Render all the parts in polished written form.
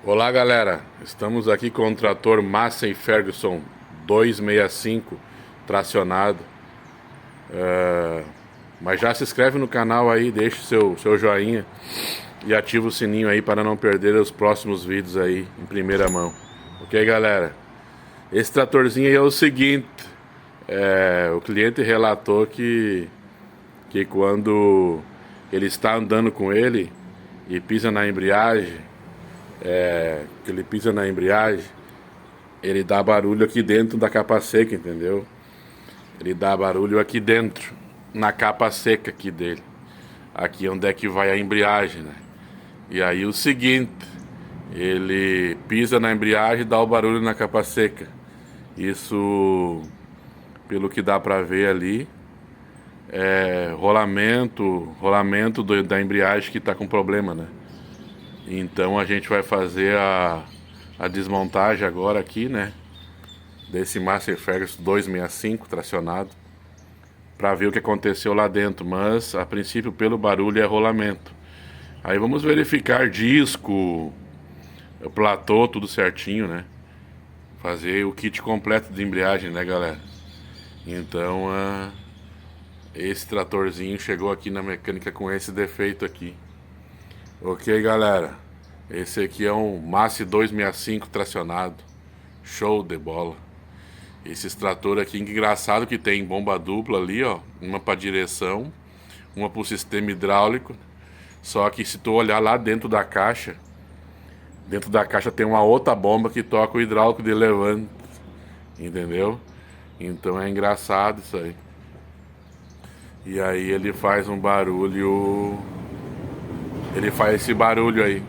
Olá galera, estamos aqui com o trator Massey Ferguson 265 tracionado. Mas já se inscreve no canal aí, deixa o seu joinha e ativa o sininho aí para não perder os próximos vídeos aí em primeira mão. Ok galera? Esse tratorzinho aí é o seguinte, o cliente relatou que quando ele está andando com ele e pisa na embreagem, que ele pisa na embreagem, ele dá barulho aqui dentro da capa seca, entendeu? Ele dá barulho aqui dentro, na capa seca aqui dele. Aqui onde é que vai a embreagem, né? E aí o seguinte, ele pisa na embreagem e dá o barulho na capa seca. Isso, pelo que dá pra ver ali, é rolamento da embreagem que tá com problema, né? Então a gente vai fazer a desmontagem agora aqui, né? Desse Massey Ferguson 265 tracionado, para ver o que aconteceu lá dentro. Mas a princípio, pelo barulho, é rolamento. Aí vamos verificar disco, o platô, tudo certinho, né? Fazer o kit completo de embreagem, né, galera? Então esse tratorzinho chegou aqui na mecânica com esse defeito aqui. Ok, galera, esse aqui é um Massey 265 tracionado, show de bola. Esse trator aqui, engraçado que tem bomba dupla ali, ó, uma para direção, uma para o sistema hidráulico. Só que se tu olhar lá dentro da caixa tem uma outra bomba que toca o hidráulico de levante, entendeu? Então é engraçado isso aí. E aí ele faz um barulho, ele faz esse barulho aí.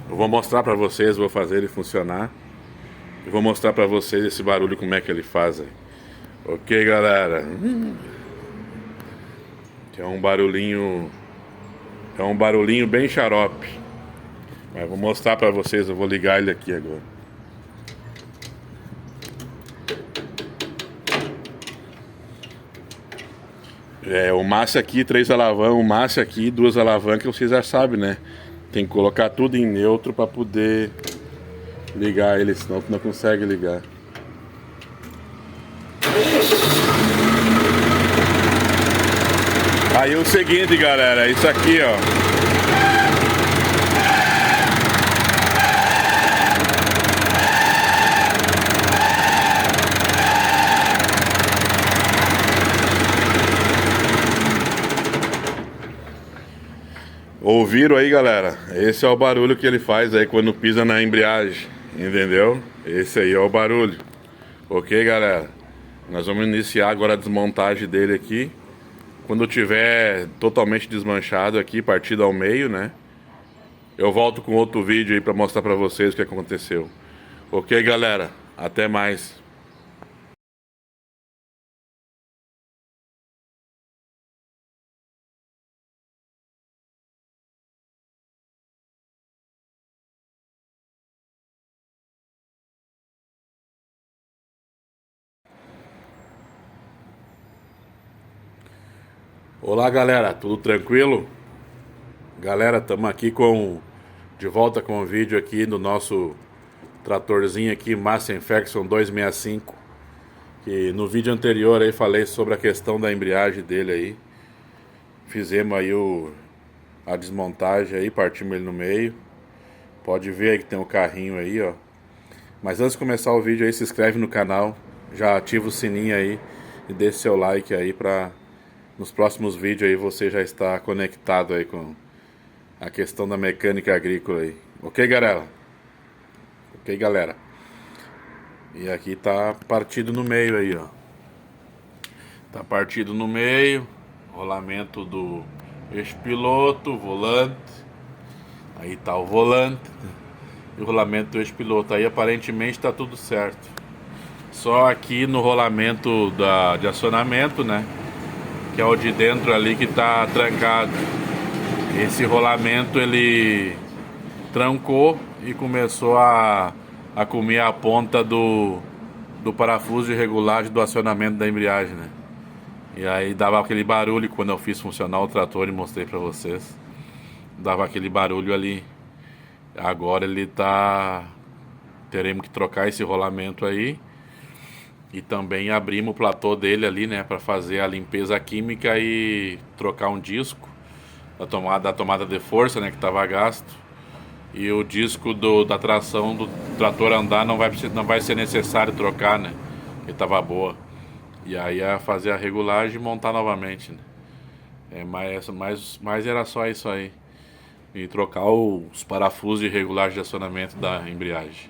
Eu vou mostrar pra vocês, vou fazer ele funcionar. Eu vou mostrar pra vocês esse barulho, como é que ele faz aí. Ok, galera? Que é um barulhinho bem xarope. Mas vou mostrar pra vocês, eu vou ligar ele aqui agora. O Massey aqui, 3 alavancas, o Massey aqui, 2 alavancas, vocês já sabem, né? Tem que colocar tudo em neutro pra poder ligar ele, senão tu não consegue ligar. Aí o seguinte, galera, isso aqui, ó. Ouviram aí, galera? Esse é o barulho que ele faz aí quando pisa na embreagem, entendeu? Esse aí é o barulho. Ok, galera? Nós vamos iniciar agora a desmontagem dele aqui. Quando eu tiver totalmente desmanchado aqui, partido ao meio, né? Eu volto com outro vídeo aí pra mostrar pra vocês o que aconteceu. Ok, galera? Até mais. Olá, galera, tudo tranquilo? Galera, estamos aqui de volta com o vídeo aqui do nosso tratorzinho aqui, Massey Ferguson 265. Que no vídeo anterior aí falei sobre a questão da embreagem dele aí. Fizemos aí a desmontagem aí, partimos ele no meio. Pode ver aí que tem um carrinho aí, ó. Mas antes de começar o vídeo aí, se inscreve no canal, já ativa o sininho aí e deixa seu like aí pra nos próximos vídeos aí você já está conectado aí com a questão da mecânica agrícola aí. Ok, galera? Ok, galera? E aqui tá partido no meio aí, ó. Tá partido no meio, rolamento do eixo piloto, volante. Aí tá o volante e o rolamento do eixo piloto. Aí aparentemente tá tudo certo. Só aqui no rolamento de acionamento, né? Que é o de dentro ali que tá trancado. Esse rolamento ele trancou e começou a comer a ponta do parafuso de regulagem do acionamento da embreagem, né? E aí dava aquele barulho quando eu fiz funcionar o trator e mostrei pra vocês. Dava aquele barulho ali. Agora ele tá... Teremos que trocar esse rolamento aí. E também abrimos o platô dele ali, né? Para fazer a limpeza química e trocar um disco da tomada de força, né? Que estava gasto. E o disco da tração do trator andar não vai ser necessário trocar, né? Porque estava boa. E aí ia fazer a regulagem e montar novamente, né? Mais era só isso aí. E trocar os parafusos de regulagem de acionamento da embreagem.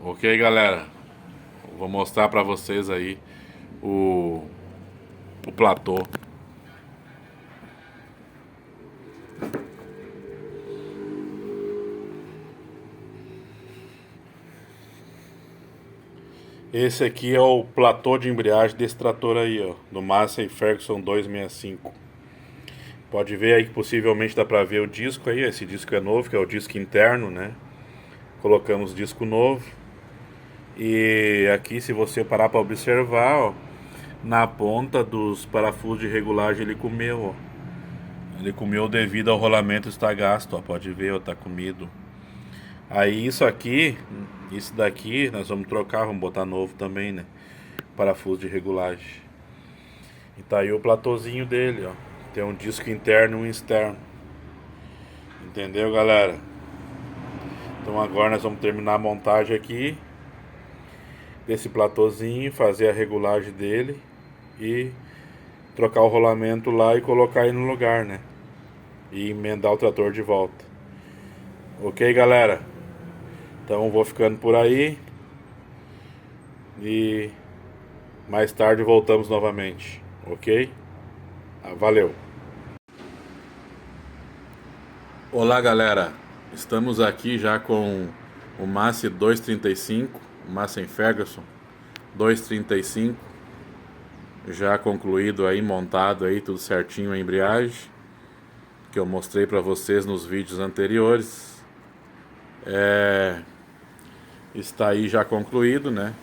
Ok, galera? Vou mostrar pra vocês aí o platô. Esse aqui é o platô de embreagem desse trator aí, ó, do Massey Ferguson 265. Pode ver aí que possivelmente dá pra ver o disco aí. Esse disco é novo, que é o disco interno, né? Colocamos disco novo. E aqui, se você parar para observar, ó, na ponta dos parafusos de regulagem ele comeu, ó. Ele comeu devido ao rolamento estar gasto, ó. Pode ver, ó, tá comido. Aí isso daqui, nós vamos trocar, vamos botar novo também, né? Parafuso de regulagem. E tá aí o platôzinho dele, ó. Tem um disco interno e um externo. Entendeu, galera? Então agora nós vamos terminar a montagem aqui desse platôzinho, fazer a regulagem dele e trocar o rolamento lá e colocar ele no lugar, né? E emendar o trator de volta. Ok, galera? Então vou ficando por aí e mais tarde voltamos novamente, ok? Valeu! Olá, galera! Estamos aqui já com o Massey 235, o Massey Ferguson 235, já concluído aí, montado aí, tudo certinho a embreagem, que eu mostrei para vocês nos vídeos anteriores. Está aí já concluído, né?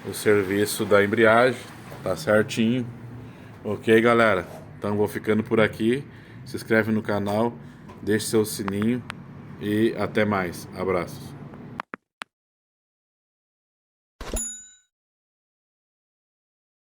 O serviço da embreagem, tá certinho. Ok, galera? Então vou ficando por aqui. Se inscreve no canal, deixe seu sininho e até mais. Abraços.